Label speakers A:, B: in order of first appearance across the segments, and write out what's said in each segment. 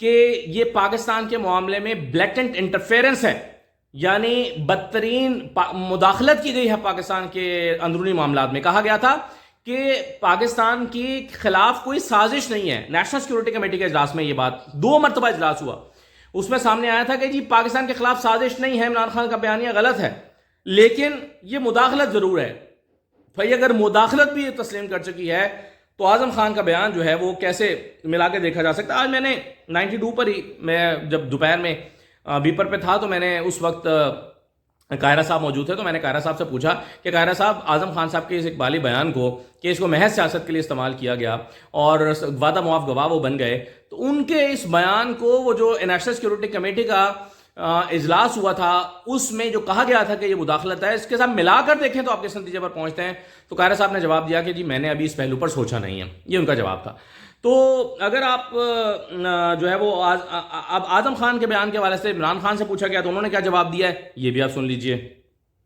A: کہ یہ پاکستان کے معاملے میں بلیٹنٹ انٹرفیرنس ہے، یعنی بدترین مداخلت کی گئی ہے پاکستان کے اندرونی معاملات میں. کہا گیا تھا کہ پاکستان کے خلاف کوئی سازش نہیں ہے. نیشنل سیکورٹی کمیٹی کے اجلاس میں یہ بات 2 مرتبہ اجلاس ہوا، اس میں سامنے آیا تھا کہ جی پاکستان کے خلاف سازش نہیں ہے، عمران خان کا بیانیہ غلط ہے، لیکن یہ مداخلت ضرور ہے. بھائی اگر مداخلت بھی تسلیم کر چکی ہے تو اعظم خان کا بیان جو ہے وہ کیسے ملا کے دیکھا جا سکتا ہے؟ آج میں نے 92 پر ہی، میں جب دوپہر میں بیپر پہ تھا تو میں نے اس وقت قاہرہ صاحب موجود تھے، تو میں نے قاہرہ صاحب سے پوچھا کہ قاہرہ صاحب اعظم خان صاحب کے اس اقبالی بیان کو کہ اس کو محض سیاست کے لیے استعمال کیا گیا اور وعدہ معاف گواہ وہ بن گئے، تو ان کے اس بیان کو وہ جو نیشنل سیکورٹی کمیٹی کا اجلاس ہوا تھا اس میں جو کہا گیا تھا کہ یہ مداخلت ہے، اس کے ساتھ ملا کر دیکھیں تو آپ کس نتیجے پر پہنچتے ہیں؟ تو قاہرہ صاحب نے جواب دیا کہ جی میں نے ابھی اس پہلو پر سوچا نہیں ہے. یہ ان کا جواب تھا. تو اگر آپ جو ہے وہ اب اعظم خان کے بیان کے حوالے سے عمران خان سے پوچھا گیا تو انہوں نے کیا جواب دیا ہے، یہ بھی آپ سن لیجئے.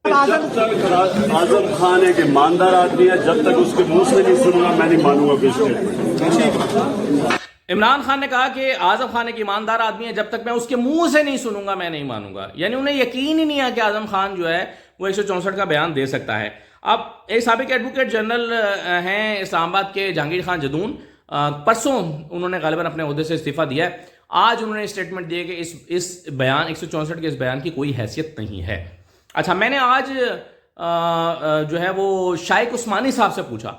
B: جب تک اعظم خان ایک ایماندار آدمی ہے، جب تک اس کے منہ سے نہیں سنوں گا میں نہیں مانوں گا اسٹیٹمنٹ.
A: عمران خان نے کہا کہ اعظم خان ایک ایماندار آدمی ہے، جب تک میں اس کے منہ سے نہیں سنوں گا میں نہیں مانوں گا. یعنی انہیں یقین ہی نہیں ہے کہ اعظم خان جو ہے وہ 164 کا بیان دے سکتا ہے. اب ایک سابق ایڈوکیٹ جنرل ہیں اسلام آباد کے جہانگیر خان جدون، پرسوں انہوں نے غالباً اپنے عہدے سے استعفیٰ دیا ہے. آج انہوں نے اسٹیٹمنٹ دی کہ اس بیان 164 کے اس بیان کی کوئی حیثیت نہیں ہے. اچھا، میں نے آج جو ہے وہ شائق عثمانی صاحب سے پوچھا،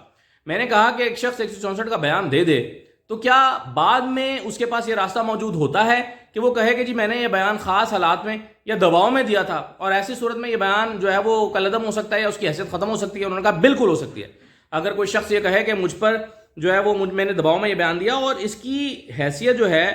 A: میں نے کہا کہ ایک شخص 164 کا بیان دے دے تو کیا بعد میں اس کے پاس یہ راستہ موجود ہوتا ہے کہ وہ کہے کہ جی میں نے یہ بیان خاص حالات میں یا دباؤ میں دیا تھا اور ایسی صورت میں یہ بیان جو ہے وہ کالعدم ہو سکتا ہے یا اس کی حیثیت ختم ہو سکتی ہے؟ انہوں نے کہا بالکل ہو سکتی ہے. اگر کوئی شخص یہ کہے کہ مجھ پر جو ہے وہ میں نے دباؤ میں یہ بیان دیا اور اس کی حیثیت جو ہے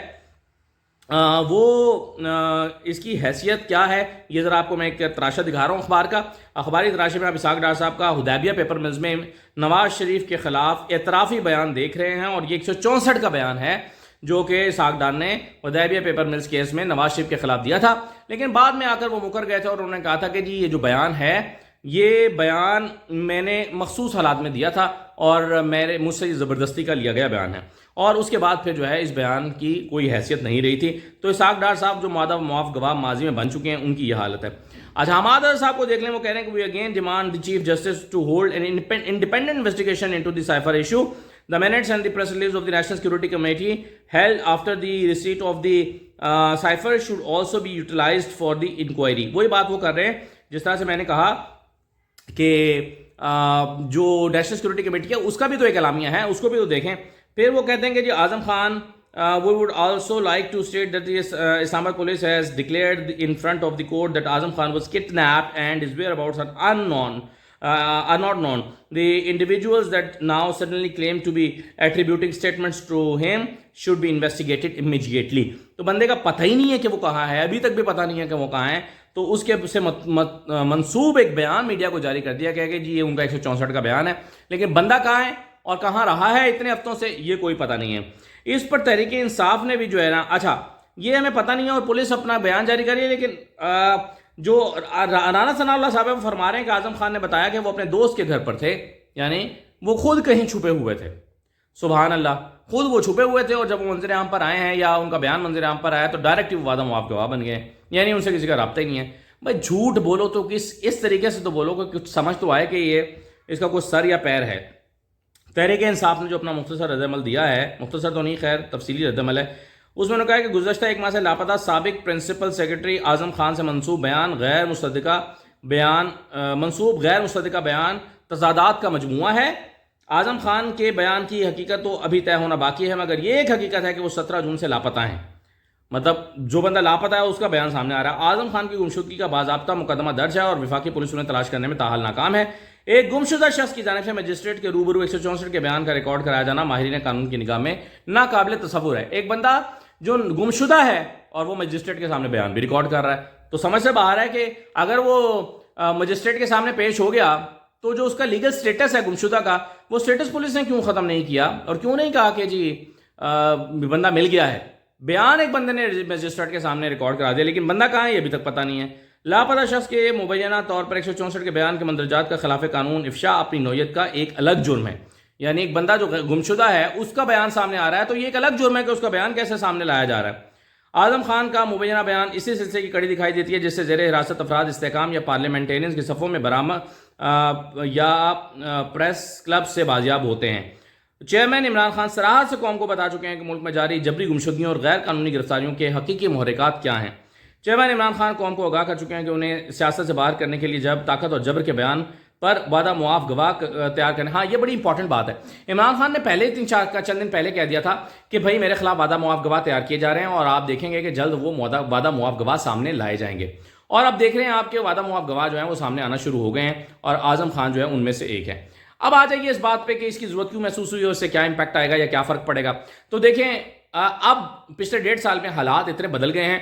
A: اس کی حیثیت کیا ہے، یہ ذرا آپ کو میں ایک تراشا دکھا رہا ہوں اخبار کا. اخباری تراشے میں آپ اسحاق ڈار صاحب کا حدیبیہ پیپر ملز میں نواز شریف کے خلاف اعترافی بیان دیکھ رہے ہیں، اور یہ 164 کا بیان ہے جو کہ اسحاق ڈار نے حدیبیہ پیپر ملز کیس میں نواز شریف کے خلاف دیا تھا. لیکن بعد میں آ کر وہ مکر گئے تھے اور انہوں نے کہا تھا کہ جی یہ جو بیان ہے یہ بیان میں نے مخصوص حالات میں دیا تھا اور مجھ سے زبردستی کا لیا گیا بیان ہے، اور اس کے بعد پھر جو ہے اس بیان کی کوئی حیثیت نہیں رہی تھی. تو اسحاق ڈار صاحب جو وعدہ معاف گواہ ماضی میں بن چکے ہیں ان کی یہ حالت ہے. اچھا، حماد صاحب کو دیکھ لیں، وہ کہہ رہے ہیں کہ we again demand the chief justice to hold an independent investigation into the cipher issue. The minutes and the press release of the National Security Committee held after the receipt of the cipher should also be utilized for the inquiry. وہی بات وہ کر رہے ہیں جس طرح سے میں نے کہا کہ جو نیشنل سیکورٹی کمیٹی ہے اس کا بھی تو ایک اعلامیہ ہے، اس کو بھی تو دیکھیں. پھر وہ کہتے ہیں کہ جی Azam Khan we would also like to state that the Islamabad police has declared in front of the court that Azam Khan was kidnapped and his whereabouts are not known. The individuals that now suddenly claim to be attributing statements to him should be investigated immediately. تو بندے کا پتہ ہی نہیں ہے کہ وہ کہاں ہے، ابھی تک بھی پتہ نہیں ہے کہ وہ کہاں ہے. تو اس کے سے منسوب ایک بیان میڈیا کو جاری کر دیا گیا کہ جی یہ ان کا 164 کا بیان ہے، لیکن بندہ کہاں ہے اور کہاں رہا ہے اتنے ہفتوں سے یہ کوئی پتہ نہیں ہے. اس پر تحریک انصاف نے بھی جو ہے نا، اچھا یہ ہمیں پتہ نہیں ہے اور پولیس اپنا بیان جاری کر رہی ہے، لیکن جو رانا ثناء اللہ صاحب فرما رہے ہیں کہ اعظم خان نے بتایا کہ وہ اپنے دوست کے گھر پر تھے، یعنی وہ خود کہیں چھپے ہوئے تھے. سبحان اللہ، خود وہ چھپے ہوئے تھے اور جب وہ منظر عام پر آئے ہیں یا ان کا بیان منظر عام پر آیا تو ڈائریکٹ وعدہ معاف گواہ بن گئے، یعنی ان سے کسی کا رابطہ ہی نہیں ہے. بھائی جھوٹ بولو تو اس طریقے سے تو بولو کہ کچھ سمجھ تو آئے کہ یہ اس کا کوئی سر یا پیر ہے. تحریک انصاف نے جو اپنا مختصر رد عمل دیا ہے، مختصر تو نہیں خیر تفصیلی رد عمل ہے، اس میں انہوں نے کہا کہ گزشتہ ایک ماہ سے لاپتہ سابق پرنسپل سیکرٹری اعظم خان سے منسوب غیر مصدقہ بیان تضادات کا مجموعہ ہے. اعظم خان کے بیان کی حقیقت تو ابھی طے ہونا باقی ہے، مگر یہ ایک حقیقت ہے کہ وہ 17 جون سے لاپتہ ہیں. مطلب جو بندہ لاپتہ ہے اس کا بیان سامنے آ رہا ہے. اعظم خان کی گمشدگی کا باضابطہ مقدمہ درج ہے اور وفاقی پولیس انہیں تلاش کرنے میں تاحال ناکام ہے. ایک گمشدہ شخص کی جانب سے مجسٹریٹ کے روبرو 164 کے بیان کا ریکارڈ کرایا جانا ماہرین قانون کی نگاہ میں ناقابل تصور ہے. ایک بندہ جو گمشدہ ہے اور وہ مجسٹریٹ کے سامنے بیان بھی ریکارڈ کر رہا ہے، تو سمجھ سے باہر ہے کہ اگر وہ مجسٹریٹ کے سامنے پیش ہو گیا تو جو اس کا لیگل سٹیٹس ہے گمشدہ کا، وہ سٹیٹس پولیس نے کیوں ختم نہیں کیا اور کیوں نہیں کہا کہ جی بندہ مل گیا ہے. بیان ایک بندے نے مجسٹریٹ کے سامنے ریکارڈ کرا دیا، لیکن بندہ کہاں ہے یہ ابھی تک پتہ نہیں ہے. لاپتہ شخص کے مبینہ طور پر 164 کے بیان کے مندرجات کا خلاف قانون افشاء اپنی نوعیت کا ایک الگ جرم ہے. یعنی ایک بندہ جو گمشدہ ہے اس کا بیان سامنے آ رہا ہے، تو یہ ایک الگ جرم ہے کہ اس کا بیان کیسے سامنے لایا جا رہا ہے۔ اعظم خان کا مبینہ بیان اسی سلسلے کی کڑی دکھائی دیتی ہے جس سے زیر حراست افراد استحکام یا پارلیمنٹیرینز کی صفوں میں برآمد یا پریس کلب سے بازیاب ہوتے ہیں۔ چیئرمین عمران خان صراحت سے قوم کو بتا چکے ہیں کہ ملک میں جاری جبری گمشدگیوں اور غیر قانونی گرفتاریوں کے حقیقی محرکات کیا ہیں۔ چیئرمین عمران خان قوم کو آگاہ کر چکے ہیں کہ انہیں سیاست سے باہر کرنے کے لیے جب طاقت اور جبر کے بیان پر وعدہ معاف گواہ تیار کرنے، ہاں یہ بڑی امپورٹنٹ بات ہے۔ عمران خان نے پہلے چند دن پہلے کہہ دیا تھا کہ بھائی میرے خلاف وعدہ معاف گواہ تیار کیے جا رہے ہیں اور آپ دیکھیں گے کہ جلد وہ وعدہ معاف گواہ سامنے لائے جائیں گے، اور اب دیکھ رہے ہیں آپ کے وعدہ معاف گواہ جو ہیں وہ سامنے آنا شروع ہو گئے ہیں، اور اعظم خان جو ہے ان میں سے ایک ہے۔ اب آ جائیے اس بات پہ کہ اس کی ضرورت کیوں محسوس ہوئی اور اس سے کیا امپیکٹ آئے گا یا کیا فرق پڑے گا۔ تو دیکھیں اب پچھلے 1.5 سال میں حالات اتنے بدل گئے ہیں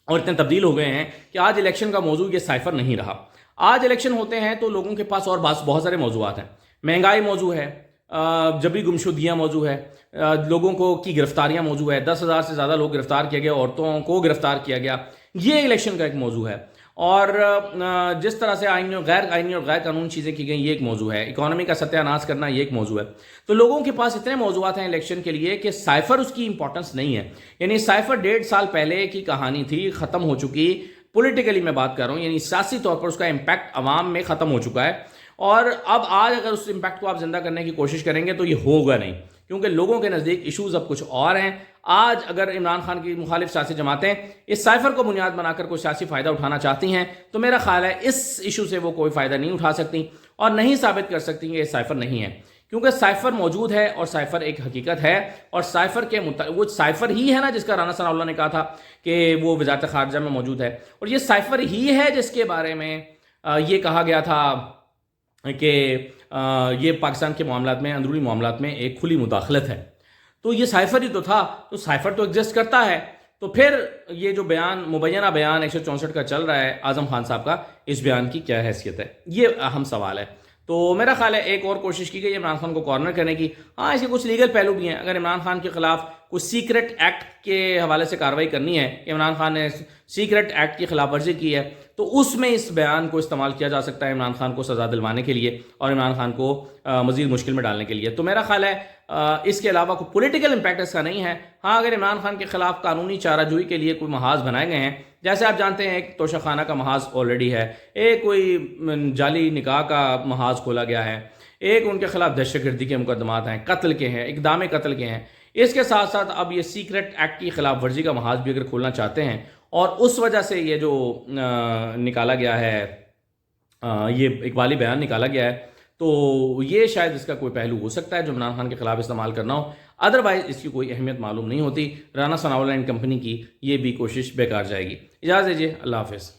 A: اور اتنے تبدیل ہو گئے ہیں کہ آج الیکشن کا موضوع یہ سائفر نہیں رہا۔ آج الیکشن ہوتے ہیں تو لوگوں کے پاس اور بہت سارے موضوعات ہیں۔ مہنگائی موضوع ہے، جبری گمشدگیاں موضوع ہے، لوگوں کو کی گرفتاریاں موضوع ہے، 10,000 سے زیادہ لوگ گرفتار کیے گئے، عورتوں کو گرفتار کیا گیا، یہ الیکشن کا ایک موضوع ہے۔ اور جس طرح سے آئینی اور غیر قانونی چیزیں کی گئیں یہ ایک موضوع ہے، اکانومی کا ستیہ ناش کرنا یہ ایک موضوع ہے۔ تو لوگوں کے پاس اتنے موضوعات ہیں الیکشن کے لیے کہ سائفر اس کی امپورٹنس نہیں ہے۔ یعنی سائفر 1.5 سال پہلے کی کہانی تھی، ختم ہو چکی، پولیٹیکلی میں بات کر رہا ہوں، یعنی سیاسی طور پر اس کا امپیکٹ عوام میں ختم ہو چکا ہے، اور اب آج اگر اس امپیکٹ کو آپ زندہ کرنے کی کوشش کریں گے تو یہ ہوگا نہیں، کیونکہ لوگوں کے نزدیک ایشوز اب کچھ اور ہیں۔ آج اگر عمران خان کی مخالف سیاسی جماعتیں اس سائفر کو بنیاد بنا کر کوئی سیاسی فائدہ اٹھانا چاہتی ہیں تو میرا خیال ہے اس ایشو سے وہ کوئی فائدہ نہیں اٹھا سکتی اور نہیں ثابت کر سکتی کہ یہ سائفر نہیں ہے، کیونکہ سائفر موجود ہے اور سائفر ایک حقیقت ہے، اور سائفر کے وہ سائفر ہی ہے نا جس کا رانا ثناء اللہ نے کہا تھا کہ وہ وزارت خارجہ میں موجود ہے، اور یہ سائفر ہی ہے جس کے بارے میں یہ کہا گیا تھا کہ یہ پاکستان کے معاملات میں، اندرونی معاملات میں ایک کھلی مداخلت ہے۔ تو یہ سائفر ہی تو تھا، تو سائفر تو ایگزسٹ کرتا ہے، تو پھر یہ جو بیان مبینہ بیان 164 کا چل رہا ہے اعظم خان صاحب کا، اس بیان کی کیا حیثیت ہے، یہ اہم سوال ہے۔ تو میرا خیال ہے ایک اور کوشش کی گئی عمران خان کو کارنر کرنے کی۔ ہاں اس کے کچھ لیگل پہلو بھی ہیں، اگر عمران خان کے خلاف کچھ سیکرٹ ایکٹ کے حوالے سے کارروائی کرنی ہے کہ عمران خان نے سیکرٹ ایکٹ کی خلاف ورزی کی ہے، تو اس میں اس بیان کو استعمال کیا جا سکتا ہے عمران خان کو سزا دلوانے کے لیے اور عمران خان کو مزید مشکل میں ڈالنے کے لیے۔ تو میرا خیال ہے اس کے علاوہ کوئی پولیٹیکل امپیکٹ اس کا نہیں ہے۔ ہاں اگر عمران خان کے خلاف قانونی چارہ جوئی کے لیے کوئی محاذ بنائے گئے ہیں، جیسے آپ جانتے ہیں ایک توشہ خانہ کا محاذ آلریڈی ہے، ایک کوئی جعلی نکاح کا محاذ کھولا گیا ہے، ایک ان کے خلاف دہشت گردی کے مقدمات ہیں، قتل کے ہیں، اقدام قتل کے ہیں، اس کے ساتھ ساتھ اب یہ سیکرٹ ایکٹ کی خلاف ورزی کا محاذ بھی اگر کھولنا چاہتے ہیں، اور اس وجہ سے یہ جو نکالا گیا ہے، یہ اقبالی بیان نکالا گیا ہے، تو یہ شاید اس کا کوئی پہلو ہو سکتا ہے جو عمران خان کے خلاف استعمال کرنا ہو، ادروائز اس کی کوئی اہمیت معلوم نہیں ہوتی۔ رانا ثناء اللہ اینڈ کمپنی کی یہ بھی کوشش بیکار جائے گی۔ اجازت دیجیے، اللہ حافظ۔